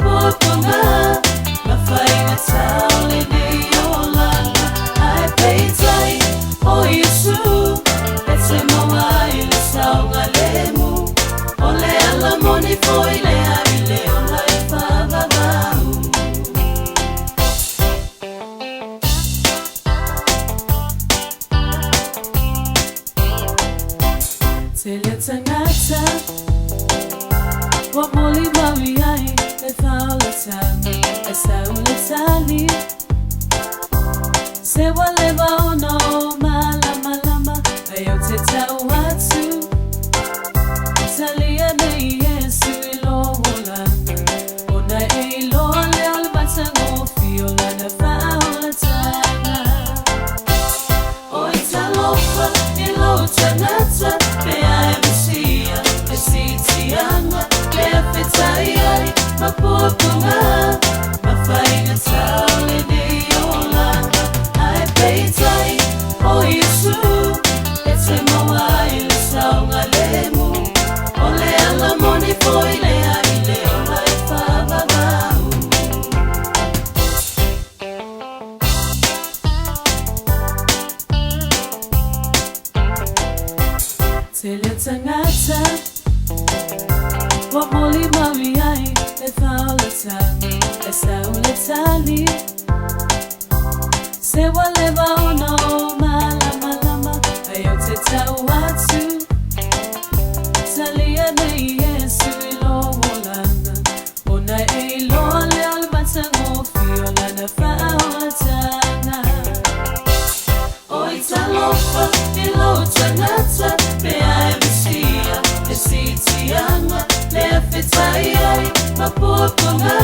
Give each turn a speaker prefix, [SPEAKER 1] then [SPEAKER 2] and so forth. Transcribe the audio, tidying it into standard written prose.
[SPEAKER 1] mapupunga mafainga taule ni yolanga ai peitai o Yesu etse mawa ile saunga lemu ole ala moni foi le abile ola ifava bau Teletangata What moli mami ai e thaoletani e sauletani Se waleva ono malama lama ayo te tau atu Talia nei Yesu ilo wolana Ona e ilo ale albata ngofi olana thaoletana O italofa ilo tanata Mea emisia e sitianga Mea fetaiai mapupunga mafainga taule ni yolanga ai peitai o Yesu etse mawa ile saunga lemu ole ala moni foi le aile ola ifava bau Teletangata What moli mami ai e thaoletani e sauletani Se waleva ono malama lama ayo te tau atu Talia nei Yesu ilo wolana Ona e ilo ale albata ngofi olana thaoletana O italofa ilo tanata Mea emisia e sitianga Lea fetaiai mapupunga